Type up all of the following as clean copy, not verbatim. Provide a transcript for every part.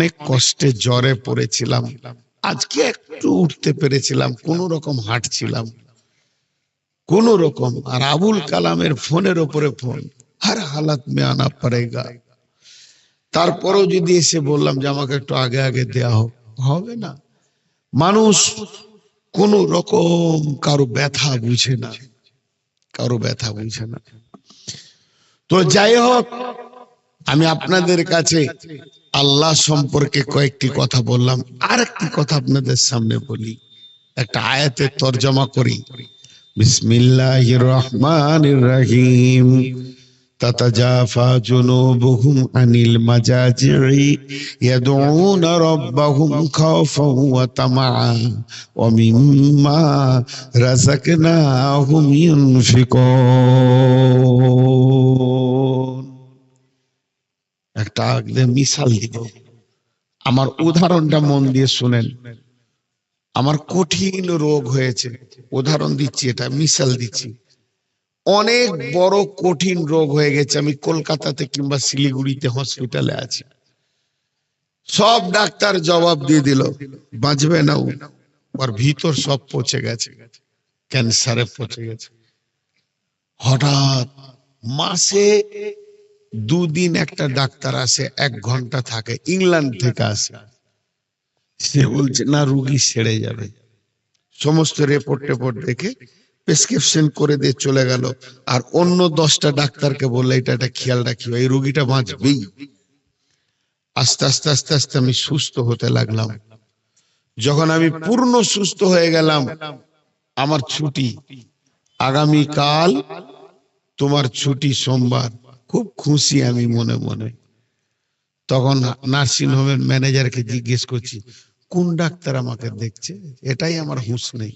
অনেক কষ্টে জ্বরে পড়েছিলাম, আজকে একটু উঠতে পেরেছিলাম, কোন রকম হাঁটছিলাম কোন রকম। আর আবুল কালামের ফোনের ওপরে ফোন, হর হালাত মে আনা পড়েগা। তারপরেও যদি এসে বললাম যে আমাকে একটু আগে আগে দেয়া হোক, হবে না। মানুষ কোন রকম কারো ব্যথা বুঝে না, কারো ব্যথা বুঝে না। তো যাই হোক, আমি আপনাদের কাছে আল্লাহ সম্পর্কে কয়েকটি কথা বললাম, আর একটি কথা আপনাদের সামনে বলি, একটা আয়াতের তরজমা করি। বিসমিল্লাহির রহমানির রহিম। তাতাজাফা জুনুবুহুম আনিল মাজাজি'i ইয়াদউনা রাব্বাহুম খাওফান ওয়া তামাআন ওয়া মিম্মা রাযাকনাহুম ইউনফিকুন। একটা মিসাল দিব, আমার উদাহরণটা মন দিয়ে শুনেন। আমার কঠিন রোগ হয়েছে, উদাহরণ দিচ্ছি, এটা মিসাল দিচ্ছি। অনেক বড় কঠিন রোগ হয়ে গেছে, আমি কলকাতাতে কিংবা শিলিগুড়িতে হসপিটালে আছি। সব ডাক্তার জবাব দিয়ে দিল বাঁচবে না, ওর ভিতর সব পচে গেছে, ক্যান্সারে পচে গেছে। হঠাৎ মাসে 2 দিন একটা ডাক্তার আসে, 1 ঘন্টা থাকে, ইংল্যান্ড থেকে আসে। সে বলছে না, রুগী সেরে যাবে। সমস্ত রিপোর্ট দেখে প্রেসক্রিপশন করে দিয়ে চলে গেল। আর অন্য 10টা ডাক্তারকে বললে এটা খেয়াল রাখিও, এই রোগীটা বাঁচবেই। আস্তে আস্তে আস্তে আস্তে আমি সুস্থ হতে লাগলাম। যখন আমি পূর্ণ সুস্থ হয়ে গেলাম, আমার ছুটি, আগামীকাল তোমার ছুটি, সোমবার। খুব খুশি আমি মনে মনে। তখন নার্সিং হোমের ম্যানেজারকে জিজ্ঞেস করছি কোন ডাক্তার আমাকে দেখছে, এটাই আমার হুঁশ নেই।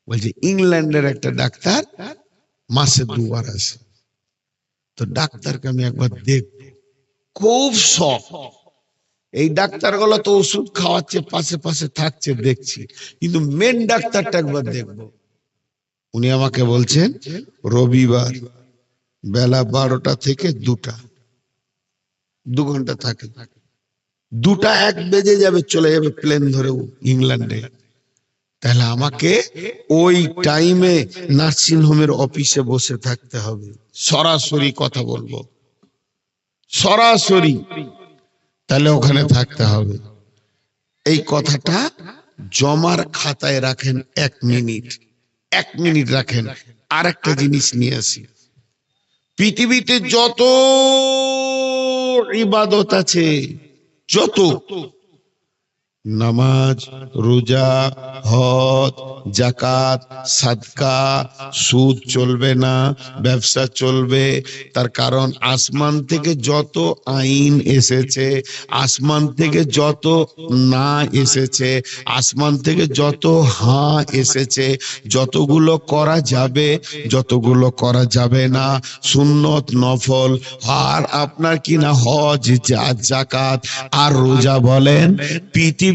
বলছে ইংল্যান্ডের একটা ডাক্তার মাসে 2 বার আসে। তো ডাক্তারকে আমি একবার দেখব, খুব শখ। এই ডাক্তারগুলো তো ওষুধ খাওয়াচ্ছে, পাশে পাশে থাকছে, দেখছি, কিন্তু মেন ডাক্তারটা একবার দেখব। উনি আমাকে বলছেন রবিবার বেলা 12টা থেকে 2টা, 2 ঘন্টা থাকে। 2টা 1 বেজে যাবে, চলে যাবে প্লেন ধরে ইংল্যান্ডে। তাহলে আমাকে ওই টাইমে নার্সিং হোমের অফিসে বসে থাকতে হবে, সরাসরি কথা বলবো, সরাসরি। তাহলে ওখানে থাকতে হবে। এই কথাটা জমার খাতায় রাখেন, 1 মিনিট, 1 মিনিট রাখেন। আর একটা জিনিস নিয়ে আসি, পৃথিবীতে যত ইবাদত আছে, যত নামাজ, রোজা, হজ, যাকাত, সাদকা, সুদ চলবে না, ব্যবসা চলবে। তার কারণ আসমান থেকে যত আইন এসেছে, আসমান থেকে যত না এসেছে, আসমান থেকে যত হ্যাঁ এসেছে, যতগুলো করা যাবে, যতগুলো করা যাবে না, সুন্নত নফল, আর আপনার কিনা হজ, যাকাত আর রোজা বলেন, পৃথিবীর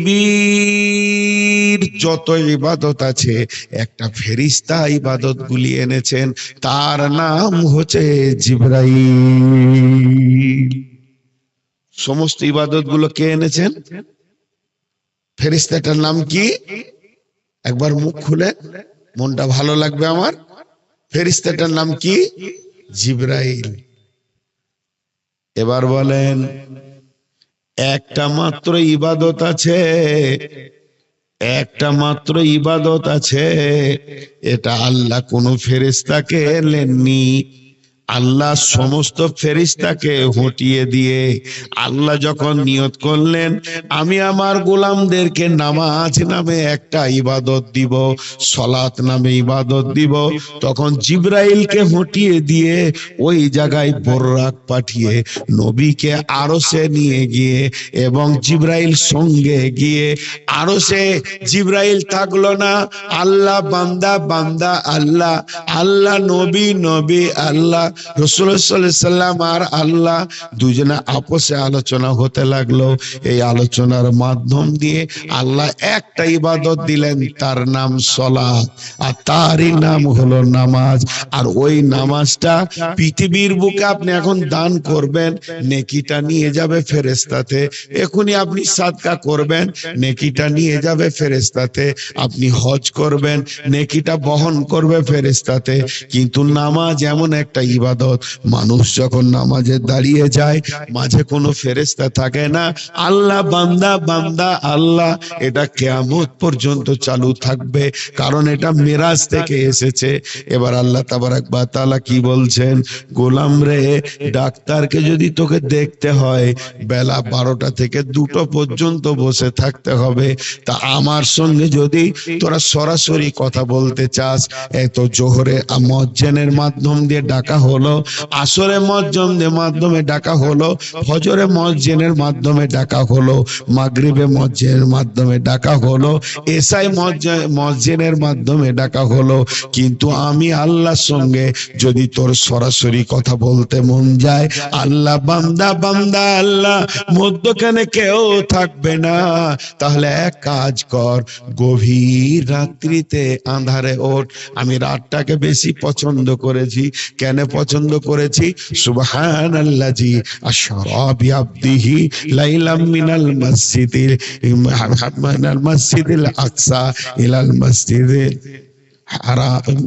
যত ইবাদত আছে, একটা ফেরেশতা ইবাদত গুলি এনেছেন, তার নাম হচ্ছে জিবরাইল। সমস্ত ইবাদত গুলো কে এনেছেন? ফেরেশতাটার নাম কি? একবার মুখ খুলে, মনটা ভালো লাগবে আমার। ফেরেশতাটার নাম কি? জিবরাইল। এবার বলেন, একটা মাত্র ইবাদত আছে, একটা মাত্র ইবাদত আছে, এটা আল্লাহ কোন ফেরেশতাকে নেননি। আল্লাহ সমস্ত ফেরেশতাকে হটিয়ে দিয়ে আল্লাহ যখন নিয়ত করলেন আমি আমার গোলামদেরকে নামাজ নামে একটা ইবাদত দিব, সালাত নামে ইবাদত দিব, তখন জিবরাইলকে হটিয়ে দিয়ে ওই জায়গায় বররাক পাঠিয়ে নবীকে আরশে নিয়ে গিয়ে, এবং জিবরাইল সঙ্গে গিয়ে আরশে জিবরাইল থাকলো না, আল্লাহ বান্দা বান্দা, আল্লাহ আল্লাহ, নবী নবী, আল্লাহ রাসূলুল্লাহ সাল্লাল্লাহু আলাইহি সাল্লাম আর আল্লাহ দুজনে আপসে আলোচনা হতে লাগলো। এই আলোচনার মাধ্যম দিয়ে আল্লাহ একটা ইবাদত দিলেন, তার নাম সালাত, আর তারই নাম হলো নামাজ। আর ওই নামাজটা পৃথিবীর বুকে আপনি এখন দান করবেন, নেকিটা নিয়ে যাবে ফেরেশতাতে। এখনই আপনি সাদকা করবেন, নেকিটা নিয়ে যাবে ফেরেশতাতে। আপনি হজ করবেন, নেকিটা বহন করবে ফেরেশতাতে। কিন্তু নামাজ এমন একটা ইবাদত, মানুষ যখন নামাজে দাঁড়িয়ে যায়, মাঝে কোনো ফেরেশতা থাকে না। আল্লাহ বান্দা, বান্দা আল্লাহ, এটা কিয়ামত পর্যন্ত চালু থাকবে, কারণ এটা মিরাজ থেকে এসেছে। এবার আল্লাহ তাবারাক ওয়া তাআলা কি বলছেন, গোলাম রে, ডাক্তারকে যদি তোকে দেখতে হয় বেলা 12টা থেকে 2টো পর্যন্ত বসে থাকতে হবে, তা আমার সঙ্গে যদি তোরা সরাসরি কথা বলতে চাস, এত জোহরে মুয়াজ্জিনের মাধ্যম দিয়ে ডাকা হলো, আসরে মুয়াজ্জিনের মাধ্যমে ডাকা হলো, ফজরে মুয়াজ্জিনের মাধ্যমে ডাকা হলো, মাগরিবে মুয়াজ্জিনের মাধ্যমে ডাকা হলো, এশায় মুয়াজ্জিনের মাধ্যমে ডাকা হলো, কিন্তু আমি আল্লাহর সঙ্গে যদি তোর সরাসরি কথা বলতে মন যায়, আল্লাহ বান্দা, বান্দা আল্লাহ, মধ্যখানে কেউ থাকবে না। তাহলে এক কাজ কর, গভীর রাত্রিতে আঁধারে ওঠ। আমি রাতটাকে বেশি পছন্দ করেছি। কেন পছন্দ করেছি? সুবহানাল্লাযী আশরা বিআবদিহি লাইলাম মিনাল মাসজিদিল আকসা ইলাল মাসজিদিল হারাম।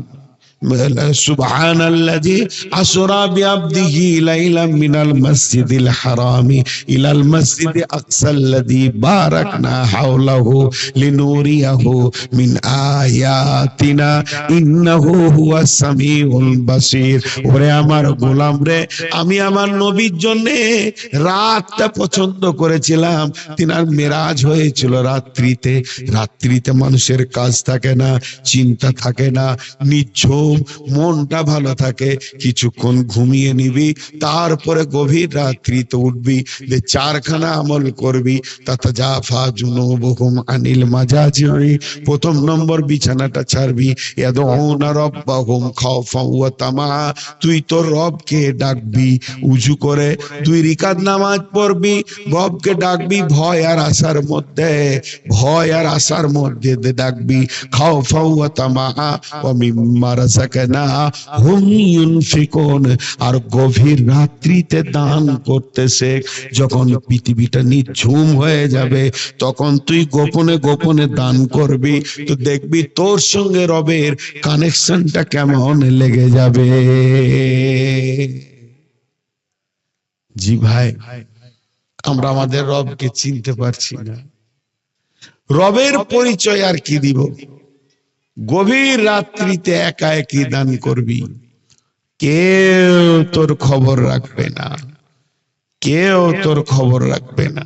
سبحان الذي أسرى بعبده ليلا من المسجد الحرام إلى المسجد الأقصى الذي باركنا حوله لنوريه من آياتنا إنه هو السميع البصير। ওরে আমার গোলাম রে, আমি আমার নবীর জন্য রাতটা পছন্দ করেছিলাম। তিনার মেরাজ হয়েছিল রাত্রিতে। রাত্রিতে মানুষের কাজ থাকে না, চিন্তা থাকে না, নিঝুম, মনটা ভালো থাকে। কিছুক্ষণ ঘুমিয়ে নিবি, তারপরে গভীর রাত্রিতে উঠবি, যে 4খানা আমল করবি। তাতাজাফা জুনুবুহুম আনিল মাজাজি, প্রথম নম্বর বিছানাটা ছাড়বি। ইয়াদউনা রাব্বাহুম খাওফান ওয়া তামা, তুই তোর রবকে ডাকবি উজু করে, 2 রাকাত নামাজ পড়বি, রবকে ডাকবি ভয় আর আশার মধ্যে, ভয় আর আশার মধ্যে ডাকবি। খাওফান ওয়া তামা ওয়া মিম্মা রাযাকনাহুম ইউনফিকুন, আর গভীর রাত্রিতে দান করতে শেখ। যখন পৃথিবীটা নিঝুম হয়ে যাবে, তখন তুই গোপনে গোপনে দান করবি, তো দেখবি তোর সঙ্গে রবের কানেকশনটা কেমন লেগে যাবে। জি ভাই, আমরা আমাদের রবকে চিনতে পারছি না। রবের পরিচয় আর কি দিব? গভীর রাত্রিতে একা একই দান করবি, কেউ তোর খবর রাখবে না, কেউ তোর খবর রাখবে না।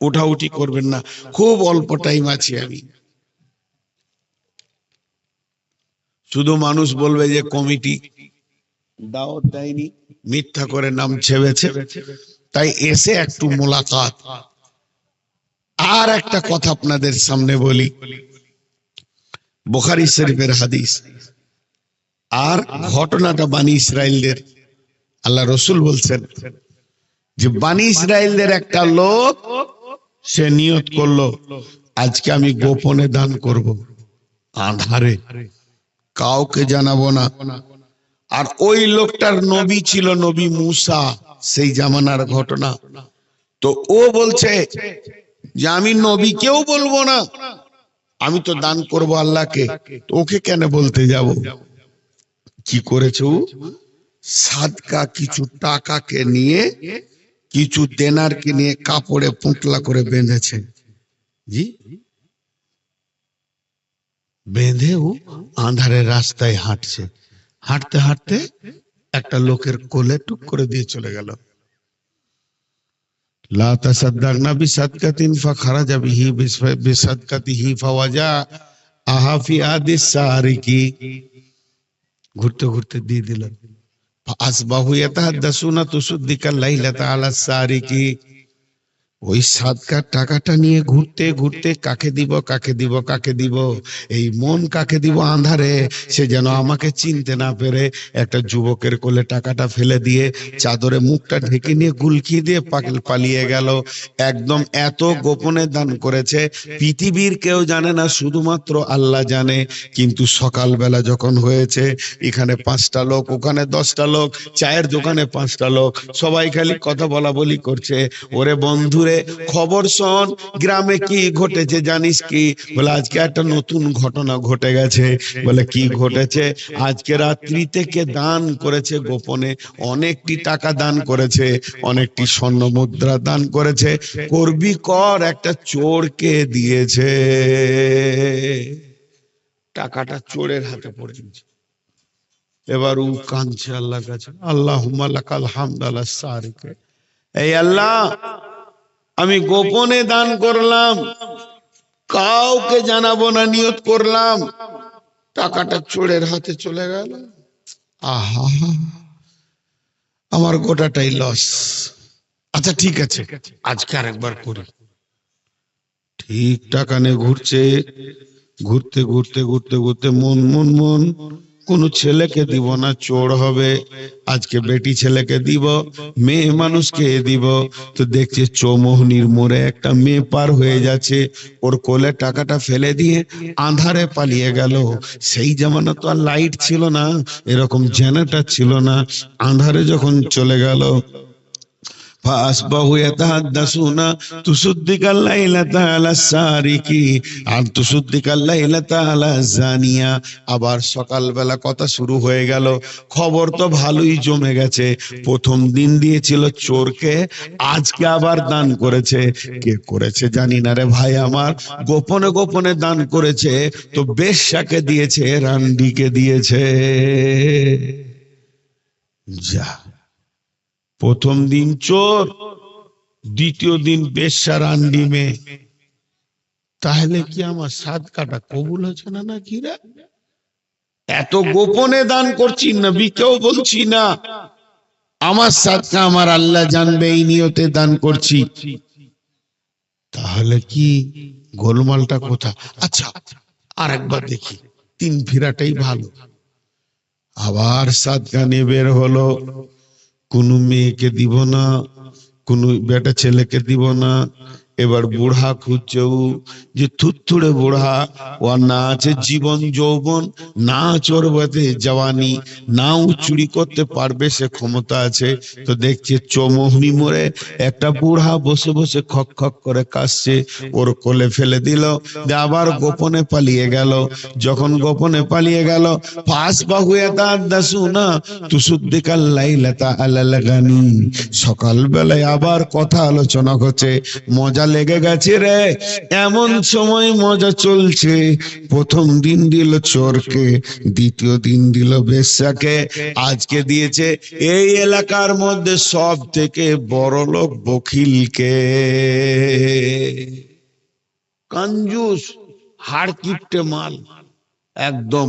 উঠাউঠি করবেন না, খুব অল্প টাইম আছে। আমি শুধু মানুষ বলবে যে কমিটি দাওয়াত দেয়নি, মিথ্যা করে নাম ছেড়েছে, তাই এসে একটু মোলাকাত। আর একটা কথা আপনাদের সামনে বলি, বুখারী শরীফের হাদিস, আর ঘটনাটা বানি ইসরাইলদের। আল্লাহ রসুল বলছেন যে বানি ইসরাইলদের একটা লোক, সে নিয়ত করলো আজকে আমি গোপনে দান করব, আঁধারে, কাউকে জানাবো না। আর ওই লোকটার নবী ছিল নবী মুসা, সেই জামানার ঘটনা। তো ও বলছে যে আমি নবীকেও বলবো না, আমি তো দান করব আল্লাহকে, ওকে কেন বলতে যাব? কি করেছে ও? সাদকা কিছু টাকাকে নিয়ে, কিছু দেনারকে নিয়ে কাপড়ে পুঁটলা করে বেঁধেছে। জি, বেঁধে ও আঁধারের রাস্তায় হাঁটছে। হাঁটতে হাঁটতে একটা লোকের কোলে টুক করে দিয়ে চলে গেল। লা তাসাদদাকনা বিসাদকাতিন ফাখারাজা বিহি বিসাদকাতিহি ফাওয়াজা আহাফি আদিস সারিকি, ঘুরতে ঘুরতে দিয়ে দিল। ফাসবাহু ইয়াতাহাদ্দাসুনা তুসদ্দিকাল লাইলাতা আলা সারিকি ওই সাদকার টাকাটা নিয়ে ঘুরতে ঘুরতে কাকে দিব কাকে দিব কাকে দিব, এই মন কাকে দিব আঁধারে, সে যেন আমাকে চিনতে না পেরে একটা যুবকের কোলে টাকাটা ফেলে দিয়ে চাদরে মুখটা ঢেকে নিয়ে গুলকি দিয়ে পালিয়ে গেল। একদম এত গোপনে দান করেছে, পৃথিবীর কেউ জানে না, শুধুমাত্র আল্লাহ জানে। কিন্তু সকালবেলা যখন হয়েছে, এখানে 5টা লোক, ওখানে 10টা লোক, চায়ের দোকানে 5টা লোক, সবাই খালি কথা বলা বলি করছে। ওরে বন্ধুরে, খবর শোন, গ্রামে কি ঘটেছে জানিস কি? বলে আজকে একটা নতুন ঘটনা ঘটে গেছে। বলে কি ঘটেছে? আজকে রাত্রি থেকে দান করেছে গোপনে, অনেকটি টাকা দান করেছে, অনেকটি স্বর্ণ মুদ্রা দান করেছে, করবি কর, একটা চোরকে দিয়েছে। টাকাটা চোরের হাতে পড়ে গেছে। এবার ও কাঁদছে আল্লাহর কাছে, আল্লাহুম্মা লাকাল হামদ আলা সারিকে, এই আল্লাহ, আমি গোপনে দান করলাম, কাউকে জানাবো না, নিয়ত করলাম, টাকাটা চোরের হাতে চলে গেল। আহা, আমার গোটাটাই লস। আচ্ছা ঠিক আছে, আজকে আরেকবার করি। ঠিক টাকা নিয়ে ঘুরছে, ঘুরতে ঘুরতে ঘুরতে ঘুরতে মন মন মন, কোন ছেলেকে দিব না, চোর হবে, আজকে বেটি ছেলেকে দিব, মেয়ে মানুষকে দিব। তো দেখছে চৌমোহনীর মোড়ে একটা মেয়ে পার হয়ে যাচ্ছে, ওর কোলে টাকাটা ফেলে দিয়ে আঁধারে পালিয়ে গেল। সেই জামানা তো আর লাইট ছিল না, এরকম জেনারেটর ছিল না। আঁধারে যখন চলে গেল, فأصبحوا يتحدثون تصدق الليلة على السارق আর تصدق الليلة على الزانية। আবার সকালবেলা কথা শুরু হয়ে গেল। খবর তো ভালোই জমে গেছে, প্রথম দিন দিয়েছিল চোরকে, আজকে আবার দান করেছে। কে করেছে জানি না রে ভাই আমার, গোপনে গোপনে দান করেছে, তো বেশ্যাকে দিয়েছে, রান্ডিকে দিয়েছে। যা, প্রথম দিন চোর, দ্বিতীয় দিন বেশ্যা রান্ডি মেয়ে। তাহলে কি আমার সাদকাটা কবুল হচ্ছে না নাকি রে? এত গোপনে দান করছি, নবীকেও বলছি না, আমার সাদকা আমার আল্লাহ জানবে, এই নিয়তে দান করছি। তাহলে কি গোলমালটা কোথায়? আচ্ছা আর একবার দেখি, 3 ফিরাটাই ভালো। আবার সাদকা নিয়ে বের হলো, কোন মেয়েকে দিব না, কোন বেটা ছেলেকে দিব না। এবার বুড়া খুঁজছে, যে থুথুড়ে বুড়া, ও না আছে জীবন যৌবন, না চোরবতে জওয়ানি, না ও চুরি করতে পারবে সে ক্ষমতা আছে। তো দেখছে চৌমোহনী মোড়ে একটা বুড়া বসে বসে খক খক করে কাশছে, ওর কোলে ফেলে দিল, আবার গোপনে পালিয়ে গেল। যখন গোপনে পালিয়ে গেল, ফাঁস বাহুয়া তাদাসুনা তুসুদ্দিকাল লাইলাতা আলাল গানি, সকালবেলায় আবার কথা আলোচনা হচ্ছে, মজা লেগে গেছে রে। এমন সময় মজা চলছে, প্রথম দিন দিল চোরকে, দ্বিতীয় দিন দিল বেশ্যাকে, আজকে দিয়েছে এই এলাকার মধ্যে সব থেকে বড় লোক বখিলকে। কঞ্জুস, হাড় কিপটে মাল, একদম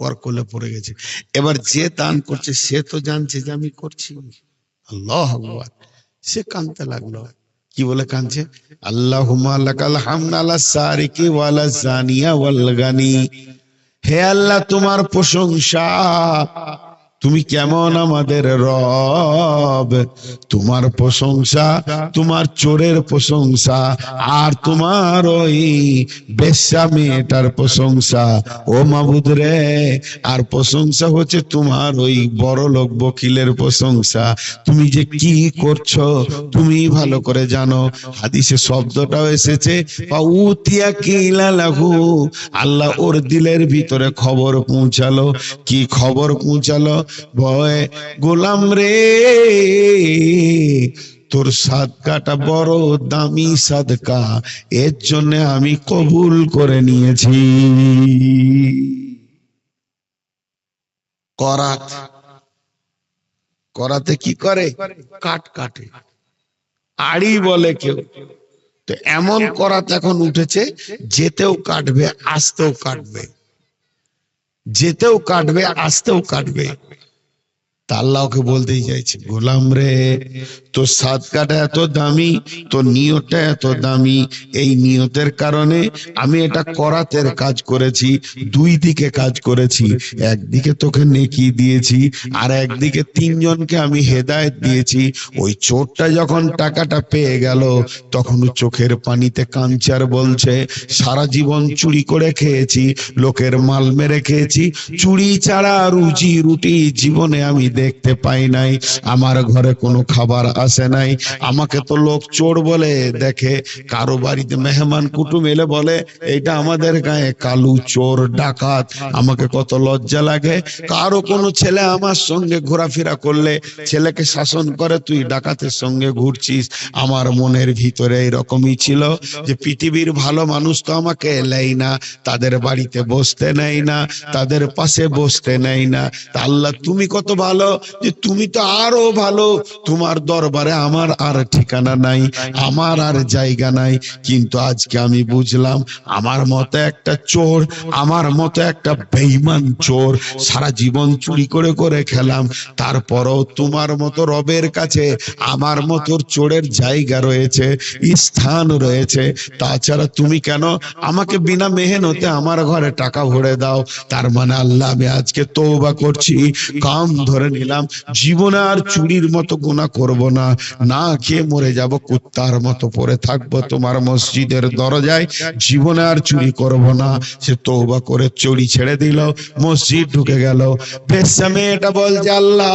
ওর কোলে পড়ে গেছে। এবার যে দান করছে সে তো জানছে যে আমি করছি, আল্লাহু আকবার। সে কাঁদতে লাগলো। কি বলে কাঁদছে? আল্লাহুম্মা লাকাল হামদ আলা সারিকি ওয়ালা জানিয়া ওয়াল গানি, হে আল্লাহ তোমার প্রশংসা, তুমি কেমন আমাদের রব, তোমার প্রশংসা, তোমার চোরের প্রশংসা, আর তোমার ওই বেশ্যা মেয়েটার প্রশংসা, ও মাবুদ রে, আর প্রশংসা হচ্ছে তোমার ওই বড় লোক বকিলের প্রশংসা। তুমি যে কি করছো তুমি ভালো করে জানো। হাদিসে শব্দটাও এসেছে, উতিয়া কিলা লাহু, আল্লাহ ওর দিলের ভিতরে খবর পৌঁছালো। কি খবর পৌঁছালো? ভয়, গোলাম রে, তোর সাদকাটা বড় দামি সাদকা, এর জন্য আমি কবুল করে নিয়েছি। করাত, করাতে কি করে? কাট কাটে, আড়ি বলে কেউ। তো এমন করাত এখন উঠেছে, যেতেও কাটবে আসতেও কাটবে, যেতেও কাটবে আসতেও কাটবে। তা আল্লাহকে বলতেই চাইছে, গোলাম রে, তো সাদকাটা এত দামি, তো নিয়তটা এত দামি। এই নিয়তের কারণে আমি এটা করাতের কাজ করেছি, দুই দিকে কাজ করেছি। একদিকে তোকে নেকি দিয়েছি, আর একদিকে তিনজনকে আমি হেদায়েত দিয়েছি। ওই চোরটা যখন টাকাটা পেয়ে গেল, তখন চোখের পানিতে কাঞ্চার বলছে, সারা জীবন চুরি করে খেয়েছি, লোকের মাল মেরে খেয়েছি, চুরি ছাড়া রুজি রুটি জীবনে আমি দেখতে পাই নাই। আমার ঘরে কোনো খাবার আসে নাই। আমাকে তো লোক চোর বলে দেখে, কারো বাড়িতে মেহমান কুটুম এলে বলে এইটা আমাদের গায়ে কালু চোর ডাকাত। আমাকে কত লজ্জা লাগে। কারো কোনো ছেলে আমার সঙ্গে ঘোরাফেরা করলে ছেলেকে শাসন করে, তুই ডাকাতের সঙ্গে ঘুরছিস। আমার মনের ভিতরে এরকমই ছিল যে পৃথিবীর ভালো মানুষ তো আমাকে এলেই না, তাদের বাড়িতে বসতে নেই না, তাদের পাশে বসতে নেই না। তা আল্লাহ তুমি কত ভালো, যে তুমি তো আরো ভালো, তোমার দরবারে আমার আর ঠিকানা নাই, আমার আর জায়গা নাই। কিন্তু আজকে আমি বুঝলাম, আমার মতো একটা চোর, আমার মতো একটা বেঈমান চোর, সারা জীবন চুরি করে করে খেলাম, তারপরও তোমার মতো রবের কাছে আমার মতো চোরের জায়গা রয়েছে, স্থান রয়েছে। তাছাড়া তুমি কেন আমাকে বিনা মেহনতে আমার ঘরে টাকা ভরে দাও? তার মানে আল্লাহ, আমি আজকে তওবা করছি, কাম ধরে নিলাম, জীবনে আর চুরির মতো গুনাহ করব না, না খেয়ে মরে যাব, কুত্তার মতো পড়ে থাকবো তোমার মসজিদের দরজায়, জীবনে আর চুরি করব না। সে তওবা করে চুরি ছেড়ে দিল, মসজিদ ঢুকে গেল। বেশ্যা মেয়েটা বলছে, আল্লাহ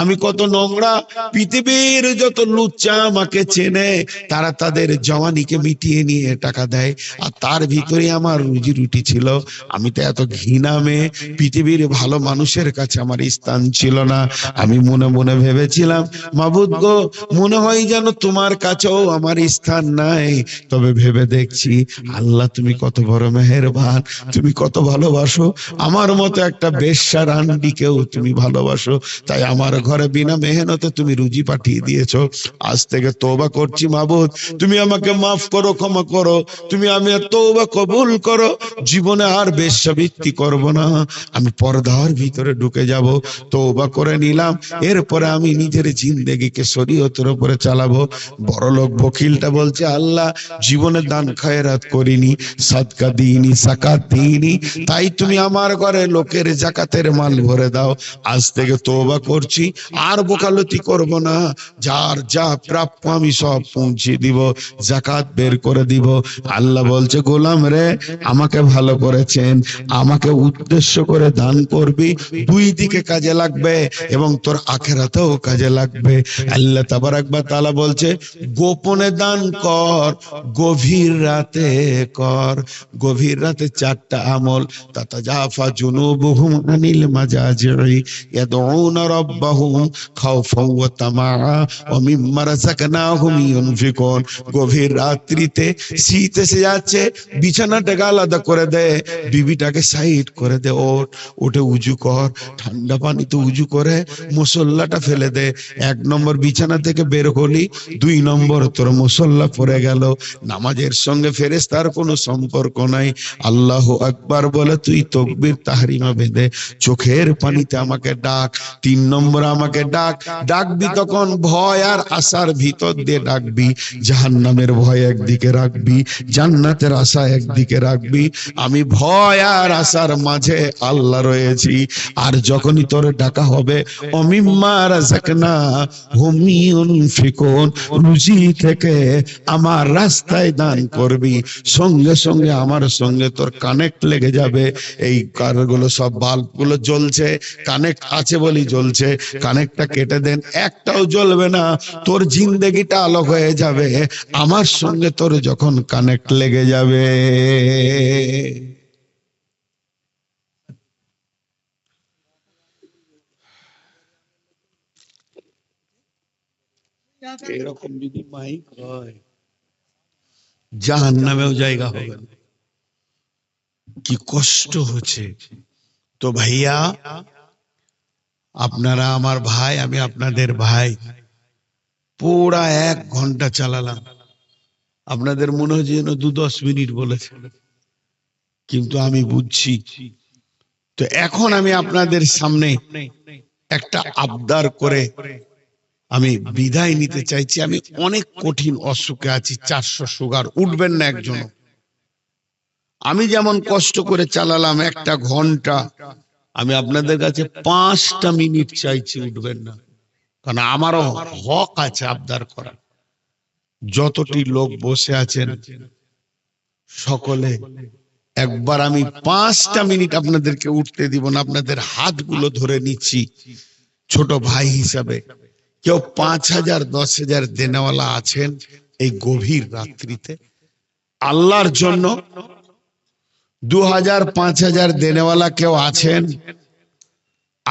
আমি কত নোংরা, পৃথিবীর যত লুচ্চা আমাকে চেনে, তারা তাদের জওয়ানিকে মিটিয়ে নিয়ে টাকা দেয়, আর তার ভিতরে আমার রুজি রুটি ছিল। আমি তো এত ঘৃণা মেয়ে, পৃথিবীর ভালো মানুষের কাছে আমার স্থান ছিল না। আমি মনে মনে ভেবেছিলাম, মাবুদ গো, মনে হয় যেন তোমার কাছেও আমার স্থান নাই। তবে ভেবে দেখছি, আল্লাহ তুমি কত বড় মেহেরবান, তুমি কত ভালোবাসো, আমার মতো একটা বেশ্যা রান্ডিকেও তুমি ভালোবাসো, তাই আমার ঘরে বিনা মেহনতে তুমি রুজি পাঠিয়ে দিয়েছো। আজ থেকে তওবা করছি মাবুদ, তুমি আমাকে মাফ করো, ক্ষমা করো, তুমি আমি তওবা কবুল করো, জীবনে আর বেশ্যাবৃত্তি করব না, আমি পর্দার ভিতরে ঢুকে যাব। তওবা করে নিলাম, এরপরে আমি নিজের জিন্দেগিকে শরীয়তের উপরে চালাবো। বড়লোক বকিলটা বলছে, আল্লাহ জীবনে দান খায়রাত করিনি, সাদকা দিইনি, যাকাত দিইনি, তাই তুমি আমার ঘরে লোকের যাকাতের মাল ভরে দাও। আজ থেকে তওবা করছি, আর বোকালতি করব না, যার যা প্রাপ্য আমি সব পৌঁছে দিব, যাকাত বের করে দিব। আল্লাহ বলছে, গোলাম রে, আমাকে ভালো করেছেন, আমাকে উদ্দেশ্য করে দান করবি, দুই দিকে কাজে লাগবে এবং তোর আখিরাতেও কাজে লাগবে। আল্লাহ তাবারাক ওয়া তাআলা বলছে, গোপনে দান কর, গভীর রাতে কর। গভীর রাতে চারটা আমল, তাতাজাফা জুনুবুহুম আনিল মাজাজি'i ইয়াদউনা রাব্বাহুম খাওফাও ওয়া তামাআ ওয়া মিম্মা রাযাকনাহুম ইউনফিকুন। গভীর রাত্রিতে শীত এসে যাচ্ছে, বিছানাটাকে আলাদা করে দে, বিবিটাকে সাইড করে দে, ওঠ, উঠে উজু কর, ঠান্ডা পানিতে উজু করে মুসল্লাটা ফেলে দে। এক নম্বর বিছানা থেকে বের হলি, দুই নম্বর তোর মুসল্লা পড়ে গেল, নামাজের সঙ্গে ফেরেশতার কোনো সম্পর্ক নাই। আল্লাহু আকবার বলে তুই তাকবীর তাহরিমা বেঁধে চোখের পানিতে আমাকে ডাক। তিন নম্বর আমাকে ডাক, ডাকবি তখন ভয় আর আশার ভিতর দিয়ে ডাকবি, জাহান্নামের ভয় একদিকে রাখবি, জান্নাতের আশা একদিকে রাখবি। আমি ভয় আর আশার মাঝে আল্লাহ রয়েছি। আর যখনই তোর ডাকা হবে, অমিম্মা রাযাকনা হুম ইউনফিকুন, রুজি থেকে আমার রাস্তায় দান করবি, সঙ্গে সঙ্গে আমার সঙ্গে তোর কানেক্ট লেগে যাবে। এই কারগুলো সব বাল্বগুলো জ্বলছে, কানেক্ট আছে বলি জ্বলছে, কানেক্টটা কেটে দেন, একটাও জ্বলবে না, তোর জিন্দেগিটা আলো হয়ে যাবে আমার সঙ্গে তোর যখন কানেক্ট লেগে যাবে। এরকম যদি মাইক হয়, জাহান্নামেও জায়গা হবে না। কি কষ্ট হচ্ছে। তো ভাইয়া, আপনারা আমার ভাই, আমি আপনাদের ভাই, পুরা 1 ঘন্টা চালালাম, আপনাদের মনে হচ্ছে যেন 2-10 মিনিট বলেছে, কিন্তু আমি বুঝছি। তো এখন আমি আপনাদের সামনে একটা আবদার করে আমি বিদায় নিতে চাইছি। আমি অনেক কঠিন অসুখে আছি, 400 সুগার, উঠবেন না একজন। আমি যেমন কষ্ট করে চালালাম 1 ঘন্টা, আমি আপনাদের কাছে 5টা মিনিট চাইছি, উঠবেন না। কারণ আমারও হক আছে আবদার করা। যতটি লোক বসে আছেন সকলে একবার, আমি 5টা মিনিট আপনাদেরকে উঠতে দিব না। আপনাদের হাতগুলো ধরে নিচ্ছি ছোট ভাই হিসাবে। কেউ 5,000 10,000 দেনেওয়ালা আছেন এই গভীর রাত্রিতে আল্লাহর জন্য? 2,000 5,000 দেনেওয়ালা কেউ আছেন?